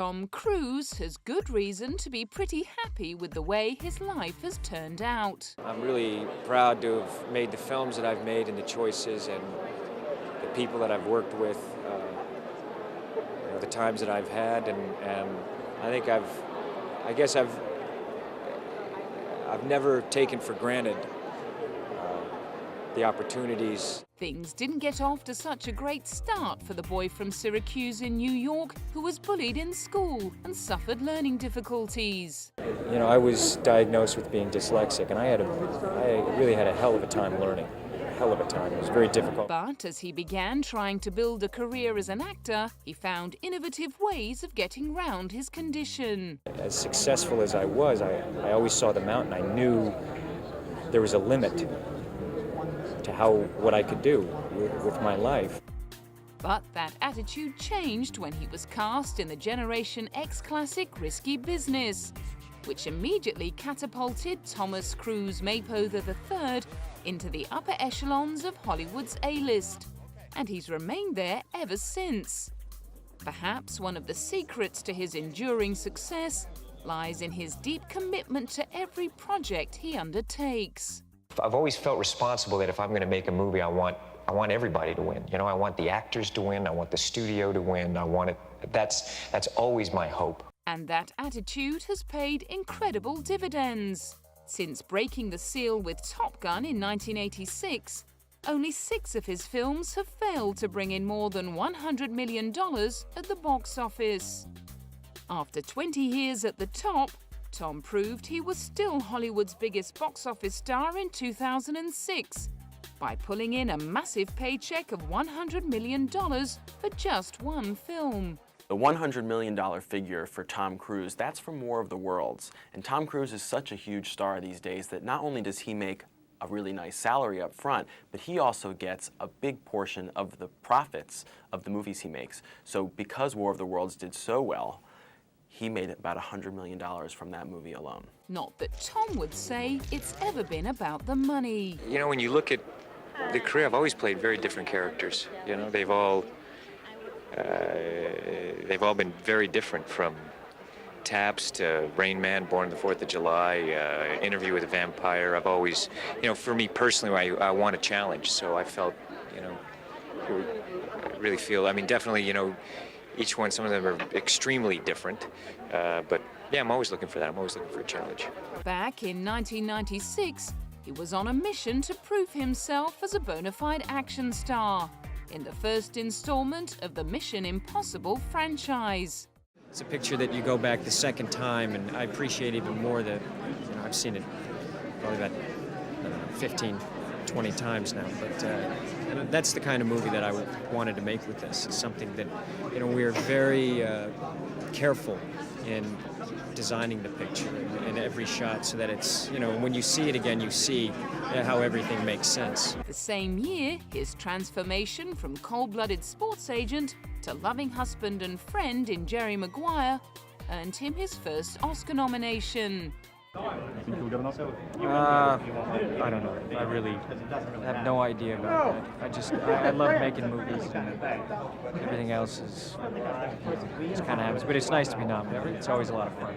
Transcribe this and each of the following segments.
Tom Cruise has good reason to be pretty happy with the way his life has turned out. I'm really proud to have made the films that I've made and the choices and the people that I've worked with, the times that I've had, and I think I've never taken for granted the opportunities. Things didn't get off to such a great start for the boy from Syracuse in New York who was bullied in school and suffered learning difficulties. You know, I was diagnosed with being dyslexic, and I really had a hell of a time learning. A hell of a time. It was very difficult. But as he began trying to build a career as an actor, he found innovative ways of getting round his condition. As successful as I was, I always saw the mountain. I knew there was a limit to what I could do with my life. But that attitude changed when he was cast in the Generation X classic Risky Business, which immediately catapulted Thomas Cruise Maypother III into the upper echelons of Hollywood's A-list, and he's remained there ever since. Perhaps one of the secrets to his enduring success lies in his deep commitment to every project he undertakes. I've always felt responsible that if I'm going to make a movie, I want everybody to win. You know, I want the actors to win. I want the studio to win. That's always my hope. And that attitude has paid incredible dividends. Since breaking the seal with Top Gun in 1986, only 6 of his films have failed to bring in more than $100 million at the box office. After 20 years at the top, Tom proved he was still Hollywood's biggest box office star in 2006 by pulling in a massive paycheck of $100 million for just one film. The $100 million figure for Tom Cruise, that's from War of the Worlds. And Tom Cruise is such a huge star these days that not only does he make a really nice salary up front, but he also gets a big portion of the profits of the movies he makes. So because War of the Worlds did so well, he made about $100 million from that movie alone. Not that Tom would say it's ever been about the money. You know, when you look at the career, I've always played very different characters. You know, they've all been very different, from Taps to Rain Man, Born on the 4th of July, Interview with a Vampire. I've always, you know, for me personally, I want a challenge. So I felt, you know, I really feel, I mean, definitely, you know, each one, some of them are extremely different, but yeah, I'm always looking for that. I'm always looking for a challenge. Back in 1996, he was on a mission to prove himself as a bona fide action star in the first installment of the Mission Impossible franchise. It's a picture that you go back the second time, and I appreciate even more that, you know, I've seen it probably about 15, 20 times now, but and that's the kind of movie that I wanted to make with this. It's something that, you know, we're very careful in designing the picture in every shot so that it's, you know, when you see it again, you see how everything makes sense. The same year, his transformation from cold-blooded sports agent to loving husband and friend in Jerry Maguire earned him his first Oscar nomination. I don't know. I really have no idea about that. I love making movies, and everything else is kind of happens. But it's nice to be nominated. It's always a lot of fun.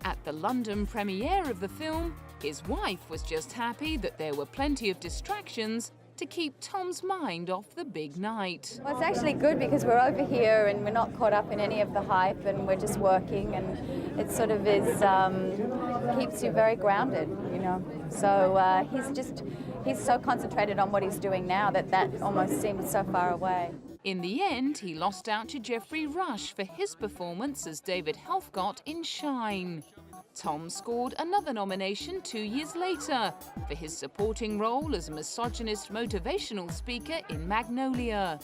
At the London premiere of the film, his wife was just happy that there were plenty of distractions to keep Tom's mind off the big night. Well, it's actually good because we're over here and we're not caught up in any of the hype, and we're just working, and it sort of is keeps you very grounded, you know. So he's so concentrated on what he's doing now that almost seems so far away. In the end, he lost out to Geoffrey Rush for his performance as David Helfgott in Shine. Tom scored another nomination 2 years later for his supporting role as a misogynist motivational speaker in Magnolia.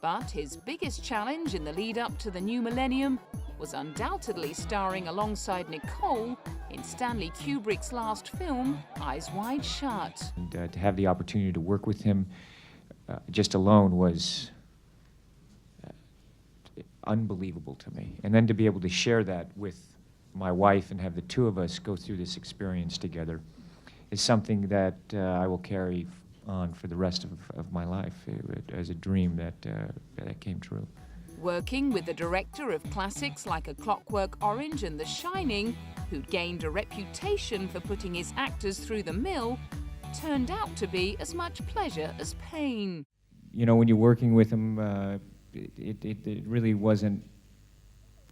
But his biggest challenge in the lead-up to the new millennium was undoubtedly starring alongside Nicole in Stanley Kubrick's last film, Eyes Wide Shut. And to have the opportunity to work with him just alone was unbelievable to me. And then to be able to share that with my wife and have the two of us go through this experience together is something that I will carry on for the rest of my life as a dream that came true. Working with the director of classics like A Clockwork Orange and The Shining, who'd gained a reputation for putting his actors through the mill, turned out to be as much pleasure as pain. You know, when you're working with him, it really wasn't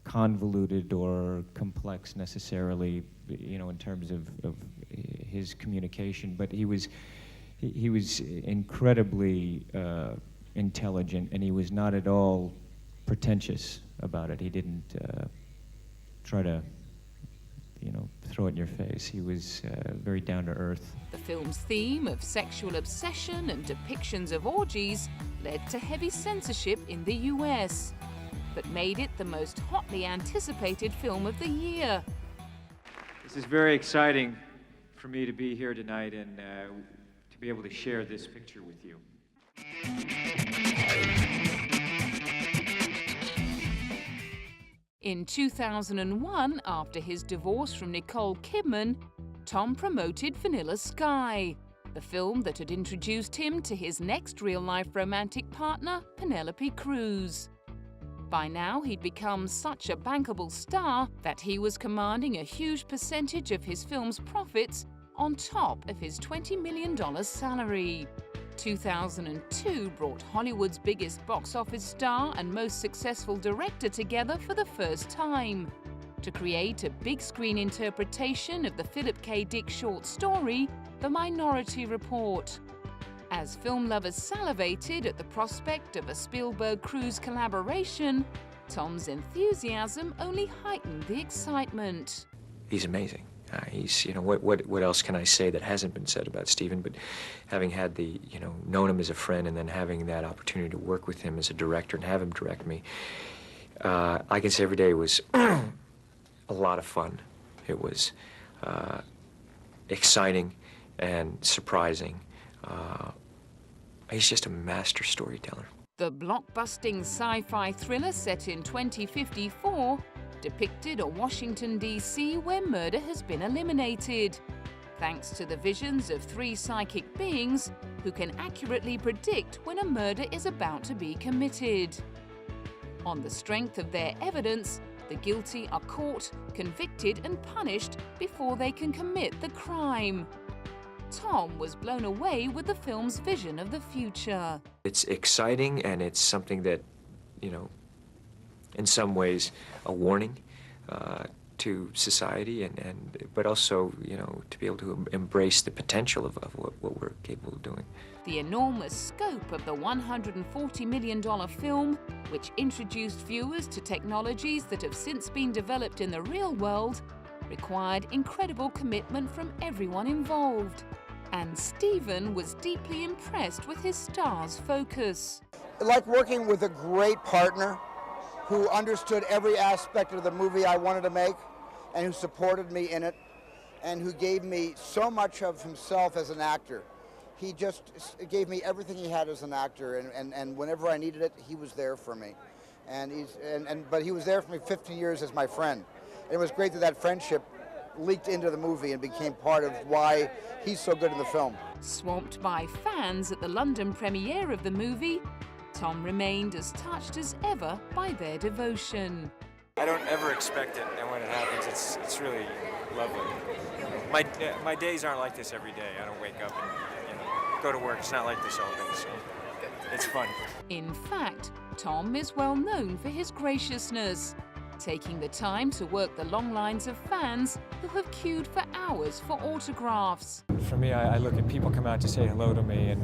convoluted or complex necessarily, you know, in terms of his communication, but he was incredibly intelligent, and he was not at all pretentious about it. He didn't try to, you know, throw it in your face. He was very down to earth. The film's theme of sexual obsession and depictions of orgies led to heavy censorship in the US, but made it the most hotly anticipated film of the year. This is very exciting for me to be here tonight and to be able to share this picture with you. In 2001, after his divorce from Nicole Kidman, Tom promoted Vanilla Sky, the film that had introduced him to his next real-life romantic partner, Penelope Cruz. By now, he'd become such a bankable star that he was commanding a huge percentage of his film's profits on top of his $20 million salary. 2002 brought Hollywood's biggest box office star and most successful director together for the first time to create a big-screen interpretation of the Philip K. Dick short story, The Minority Report. As film lovers salivated at the prospect of a Spielberg-Cruise collaboration, Tom's enthusiasm only heightened the excitement. He's amazing. He's, you know, what else can I say that hasn't been said about Steven? But having had the, you know, known him as a friend and then having that opportunity to work with him as a director and have him direct me, I can say every day was a lot of fun. It was exciting and surprising. He's just a master storyteller. The blockbusting sci-fi thriller set in 2054 depicted a Washington, D.C. where murder has been eliminated, thanks to the visions of three psychic beings who can accurately predict when a murder is about to be committed. On the strength of their evidence, the guilty are caught, convicted, and punished before they can commit the crime. Tom was blown away with the film's vision of the future. It's exciting, and it's something that, you know, in some ways a warning to society, but also, you know, to be able to embrace the potential of what we're capable of doing. The enormous scope of the $140 million film, which introduced viewers to technologies that have since been developed in the real world, required incredible commitment from everyone involved. And Steven was deeply impressed with his star's focus. Like working with a great partner who understood every aspect of the movie I wanted to make and who supported me in it and who gave me so much of himself as an actor. He just gave me everything he had as an actor, and whenever I needed it, he was there for me. But he was there for me 15 years as my friend. And it was great that friendship leaked into the movie and became part of why he's so good in the film. Swamped by fans at the London premiere of the movie, Tom remained as touched as ever by their devotion. I don't ever expect it, and when it happens, it's really lovely. My days aren't like this every day. I don't wake up and, you know, go to work. It's not like this all day, so it's fun. In fact, Tom is well known for his graciousness, taking the time to work the long lines of fans who have queued for hours for autographs. For me, I look at people come out to say hello to me,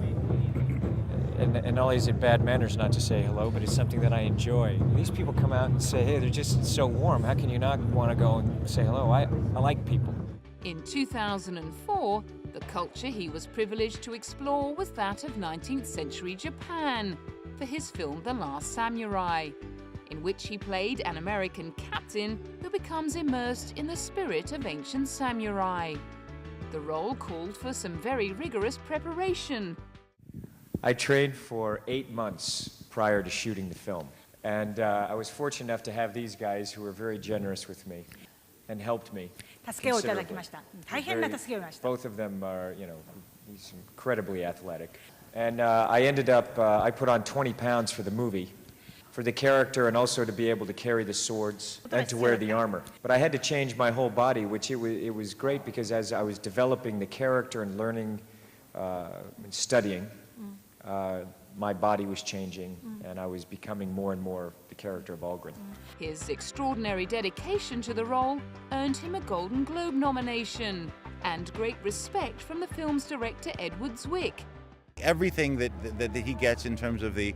and not only is it bad manners not to say hello, but it's something that I enjoy. These people come out and say, hey, they're just so warm. How can you not want to go and say hello? I like people. In 2004, the culture he was privileged to explore was that of 19th century Japan for his film The Last Samurai, in which he played an American captain who becomes immersed in the spirit of ancient samurai. The role called for some very rigorous preparation. I trained for 8 months prior to shooting the film, and I was fortunate enough to have these guys who were very generous with me and helped me considerably. Both of them are, you know, he's incredibly athletic. And I ended up, I put on 20 pounds for the movie for the character and also to be able to carry the swords and to wear the armor. But I had to change my whole body, which it was great because as I was developing the character and learning and studying, my body was changing and I was becoming more and more the character of Algren. His extraordinary dedication to the role earned him a Golden Globe nomination and great respect from the film's director Edward Zwick. Everything that he gets in terms of the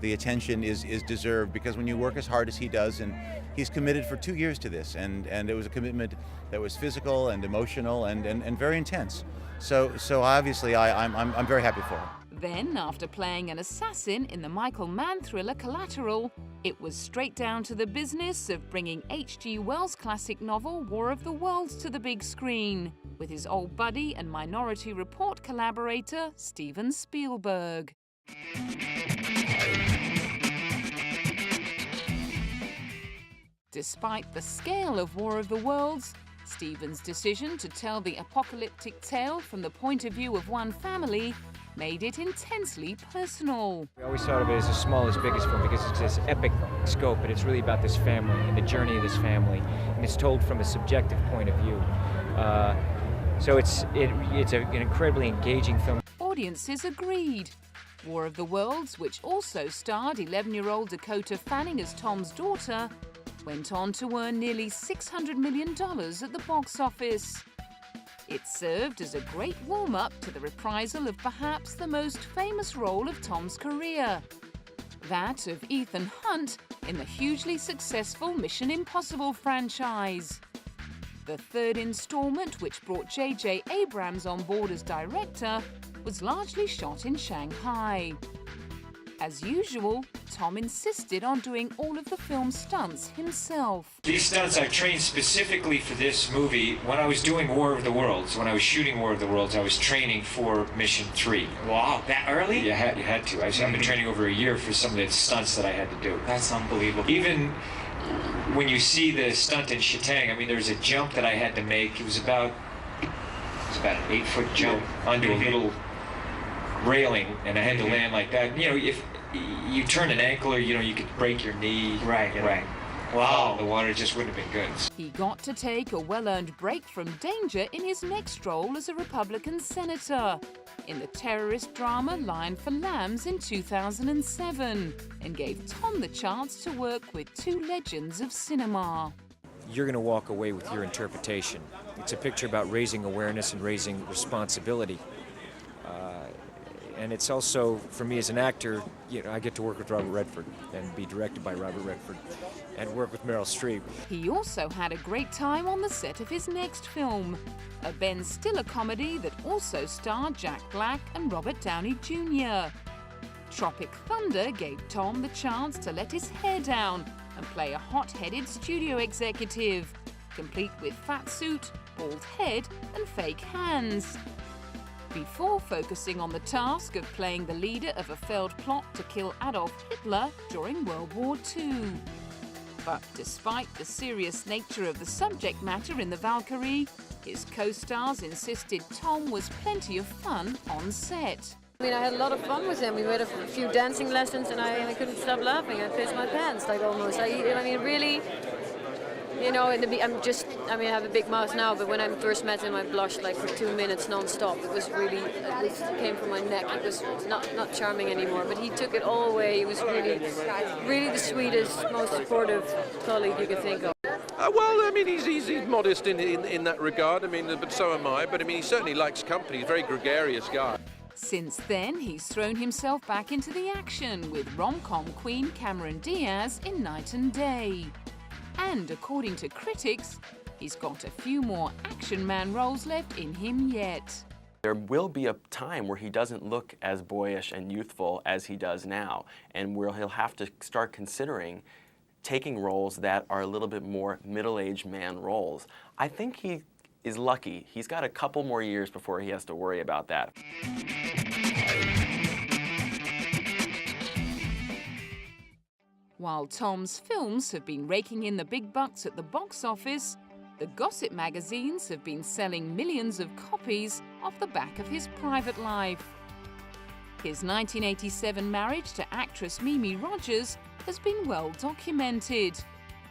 attention is deserved, because when you work as hard as he does, and he's committed for 2 years to this, and it was a commitment that was physical and emotional and very intense. So obviously I'm very happy for him. Then, after playing an assassin in the Michael Mann thriller Collateral, it was straight down to the business of bringing H.G. Wells' classic novel War of the Worlds to the big screen, with his old buddy and Minority Report collaborator Steven Spielberg. Despite the scale of War of the Worlds, Steven's decision to tell the apocalyptic tale from the point of view of one family made it intensely personal. We always thought of it as the smallest, biggest film because it's this epic scope, but it's really about this family and the journey of this family, and it's told from a subjective point of view. So it's an incredibly engaging film. Audiences agreed. War of the Worlds, which also starred 11-year-old Dakota Fanning as Tom's daughter, went on to earn nearly $600 million at the box office. It served as a great warm-up to the reprisal of perhaps the most famous role of Tom's career, that of Ethan Hunt in the hugely successful Mission Impossible franchise. The third installment, which brought J.J. Abrams on board as director, was largely shot in Shanghai. As usual, Tom insisted on doing all of the film's stunts himself. These stunts I trained specifically for this movie. When I was doing War of the Worlds, when I was shooting War of the Worlds, I was training for Mission 3. Wow, that early? You had to. I've been training over a year for some of the stunts that I had to do. That's unbelievable. Even when you see the stunt in Shatang, I mean, there's a jump that I had to make. It was about an 8-foot jump onto a little railing, and I had to land like that. You know, if you turn an ankle, or you could break your knee. Right. Wow, the water just wouldn't have been good. He got to take a well-earned break from danger in his next role as a Republican senator in the terrorist drama Lion for Lambs in 2007, and gave Tom the chance to work with two legends of cinema. You're going to walk away with your interpretation. It's a picture about raising awareness and raising responsibility. And it's also, for me as an actor, I get to work with Robert Redford and be directed by Robert Redford and work with Meryl Streep. He also had a great time on the set of his next film, a Ben Stiller comedy that also starred Jack Black and Robert Downey Jr. Tropic Thunder gave Tom the chance to let his hair down and play a hot-headed studio executive, complete with fat suit, bald head and fake hands, before focusing on the task of playing the leader of a failed plot to kill Adolf Hitler during World War II. But despite the serious nature of the subject matter in The Valkyrie, his co-stars insisted Tom was plenty of fun on set. I mean, I had a lot of fun with him. We had a few dancing lessons, and I couldn't stop laughing. I pissed my pants, like, almost. I mean, really, I have a big mouth now, but when I first met him, I blushed like for 2 minutes non-stop. It was really, it came from my neck. It was not charming anymore, but he took it all away. He was really the sweetest, most supportive colleague you could think of. Well, I mean, he's modest in that regard. I mean, but so am I. But I mean, he certainly likes company. He's a very gregarious guy. Since then, he's thrown himself back into the action with rom-com queen Cameron Diaz in Night and Day. And according to critics, he's got a few more action man roles left in him yet. There will be a time where he doesn't look as boyish and youthful as he does now, and where he'll have to start considering taking roles that are a little bit more middle-aged man roles. I think he is lucky. He's got a couple more years before he has to worry about that. While Tom's films have been raking in the big bucks at the box office, the gossip magazines have been selling millions of copies off the back of his private life. His 1987 marriage to actress Mimi Rogers has been well documented,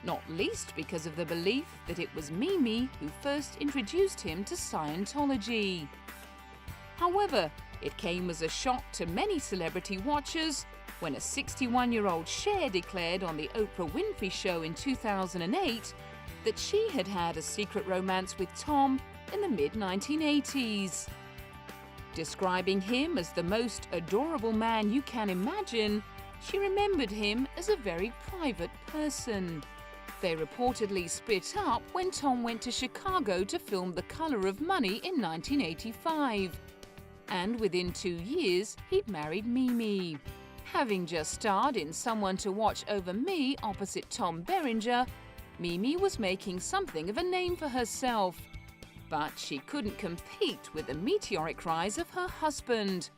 not least because of the belief that it was Mimi who first introduced him to Scientology. However, it came as a shock to many celebrity watchers when a 61-year-old Cher declared on the Oprah Winfrey Show in 2008 that she had had a secret romance with Tom in the mid-1980s. Describing him as the most adorable man you can imagine, she remembered him as a very private person. They reportedly split up when Tom went to Chicago to film The Color of Money in 1985. And within 2 years, he'd married Mimi. Having just starred in Someone to Watch Over Me opposite Tom Berenger, Mimi was making something of a name for herself. But she couldn't compete with the meteoric rise of her husband,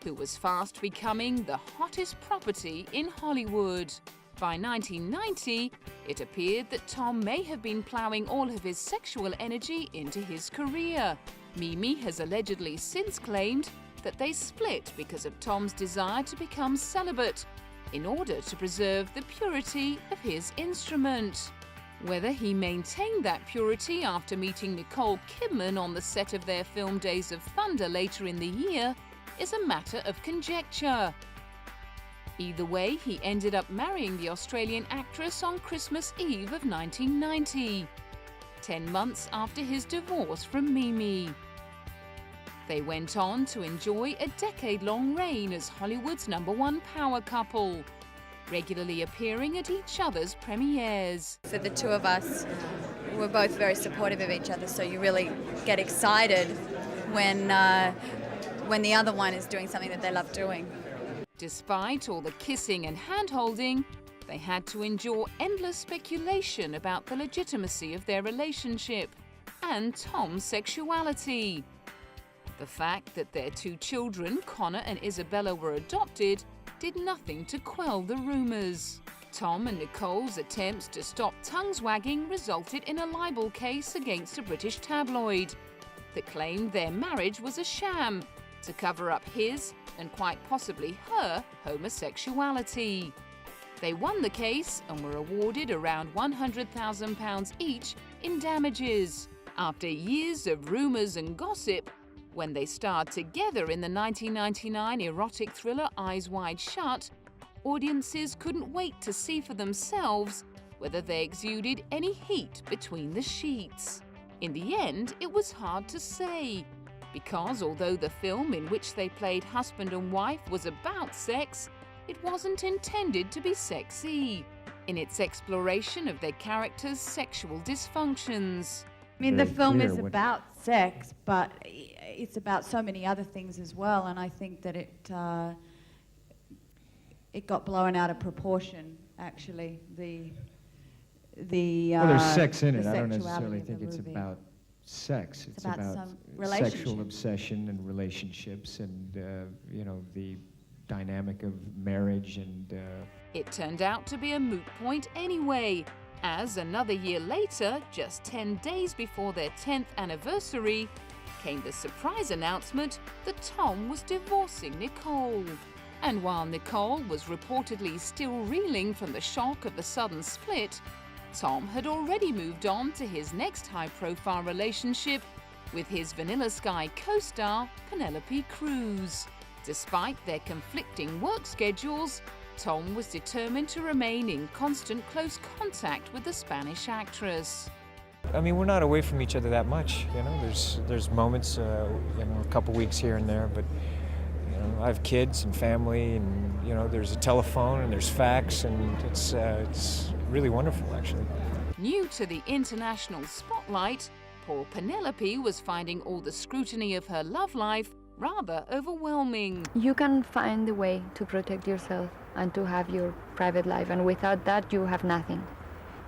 who was fast becoming the hottest property in Hollywood. By 1990, it appeared that Tom may have been ploughing all of his sexual energy into his career. Mimi has allegedly since claimed that they split because of Tom's desire to become celibate in order to preserve the purity of his instrument. Whether he maintained that purity after meeting Nicole Kidman on the set of their film Days of Thunder later in the year is a matter of conjecture. Either way, he ended up marrying the Australian actress on Christmas Eve of 1990, 10 months after his divorce from Mimi. They went on to enjoy a decade-long reign as Hollywood's #1 power couple, regularly appearing at each other's premieres. For the two of us, we're both very supportive of each other, so you really get excited when the other one is doing something that they love doing. Despite all the kissing and hand-holding, they had to endure endless speculation about the legitimacy of their relationship and Tom's sexuality. The fact that their 2 children, Connor and Isabella, were adopted did nothing to quell the rumours. Tom and Nicole's attempts to stop tongues wagging resulted in a libel case against a British tabloid that claimed their marriage was a sham to cover up his and quite possibly her homosexuality. They won the case and were awarded around £100,000 each in damages. After years of rumours and gossip, when they starred together in the 1999 erotic thriller Eyes Wide Shut, audiences couldn't wait to see for themselves whether they exuded any heat between the sheets. In the end, it was hard to say, because although the film in which they played husband and wife was about sex, it wasn't intended to be sexy in its exploration of their characters' sexual dysfunctions. I mean, the film is about sex, but it's about so many other things as well, and I think that it got blown out of proportion, actually. Well, there's sex in it. I don't necessarily think it's about sex. It's about sexual obsession and relationships and, the dynamic of marriage and... It turned out to be a moot point anyway, as another year later, just 10 days before their 10th anniversary, came the surprise announcement that Tom was divorcing Nicole. And while Nicole was reportedly still reeling from the shock of the sudden split, Tom had already moved on to his next high-profile relationship with his Vanilla Sky co-star, Penelope Cruz. Despite their conflicting work schedules, Tom was determined to remain in constant close contact with the Spanish actress. I mean, we're not away from each other that much, There's moments, a couple weeks here and there, but I have kids and family, and there's a telephone and there's fax, and it's really wonderful, actually. New to the international spotlight, poor Penelope was finding all the scrutiny of her love life rather overwhelming. You can find a way to protect yourself and to have your private life, and without that you have nothing.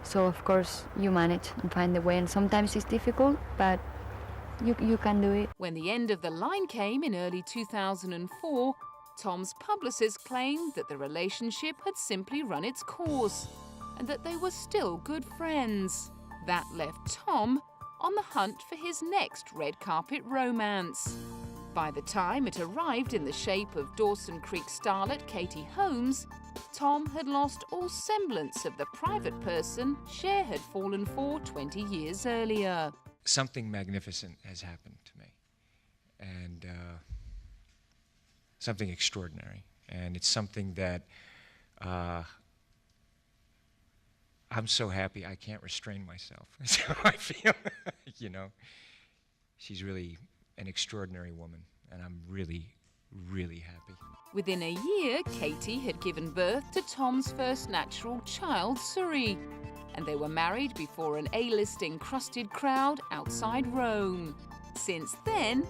So of course you manage and find a way, and sometimes it's difficult, but you can do it. When the end of the line came in early 2004, Tom's publicist claimed that the relationship had simply run its course and that they were still good friends. That left Tom on the hunt for his next red carpet romance. By the time it arrived in the shape of Dawson Creek starlet Katie Holmes, Tom had lost all semblance of the private person Cher had fallen for 20 years earlier. Something magnificent has happened to me, and something extraordinary. And it's something that I'm so happy I can't restrain myself. That's how I feel. You know, she's really an extraordinary woman, and I'm really, really happy. Within a year, Katie had given birth to Tom's first natural child, Suri, and they were married before an A-list encrusted crowd outside Rome. Since then,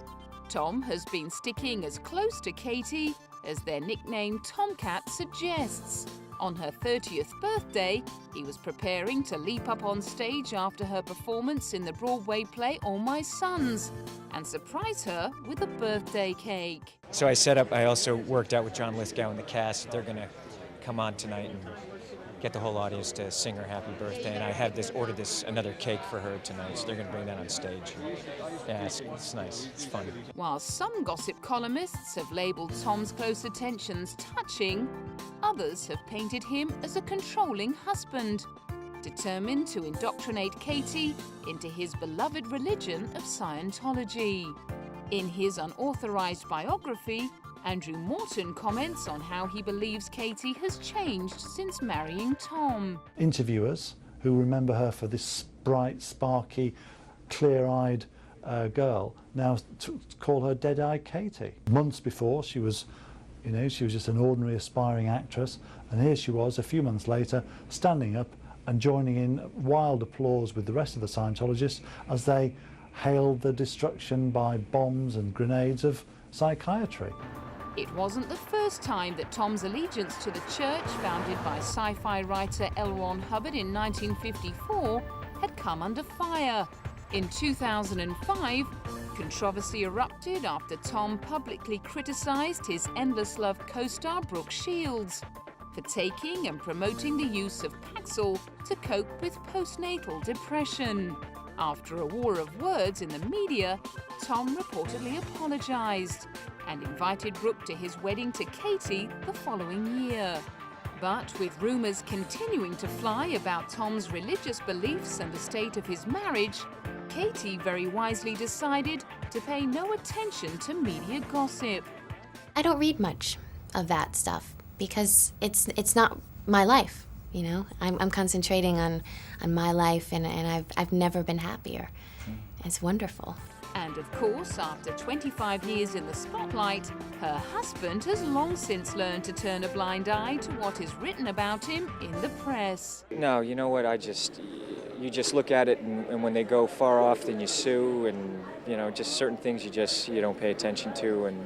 Tom has been sticking as close to Katie as their nickname Tomcat suggests. On her 30th birthday, he was preparing to leap up on stage after her performance in the Broadway play All My Sons and surprise her with a birthday cake. So I also worked out with John Lithgow and the cast. They're going to come on tonight and get the whole audience to sing her happy birthday. And I ordered another cake for her tonight, so they're going to bring that on stage. Yeah, it's nice. It's fun. While some gossip columnists have labelled Tom's close attentions touching, others have painted him as a controlling husband, determined to indoctrinate Katie into his beloved religion of Scientology. In his unauthorized biography, Andrew Morton comments on how he believes Katie has changed since marrying Tom. Interviewers who remember her for this bright, sparky, clear-eyed girl now call her Dead-Eyed Katie. Months before, she was just an ordinary aspiring actress, and here she was a few months later standing up and joining in wild applause with the rest of the Scientologists as they hailed the destruction by bombs and grenades of psychiatry. It wasn't the first time that Tom's allegiance to the church, founded by sci-fi writer L. Ron Hubbard in 1954, had come under fire. In 2005, controversy erupted after Tom publicly criticised his Endless Love co-star Brooke Shields for taking and promoting the use of Paxil to cope with postnatal depression. After a war of words in the media, Tom reportedly apologised and invited Brooke to his wedding to Katie the following year. But with rumours continuing to fly about Tom's religious beliefs and the state of his marriage, Katie very wisely decided to pay no attention to media gossip. I don't read much of that stuff because it's not my life, you know. I'm concentrating on my life, and I've never been happier. It's wonderful. And of course, after 25 years in the spotlight, her husband has long since learned to turn a blind eye to what is written about him in the press. No, you know what, you just look at it, and when they go far off, then you sue, and, you know, just certain things you don't pay attention to, and,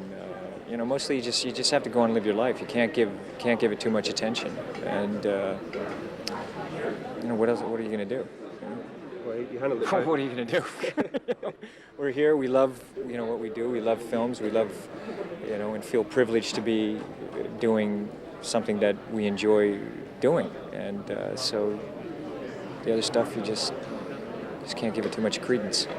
you know, mostly you just have to go on and live your life. You can't give it too much attention, and, you know, what are you going to do? What are you going to do? We're here. We love, you know, what we do. We love films. We love, you know, and feel privileged to be doing something that we enjoy doing. And so the other stuff, you just can't give it too much credence.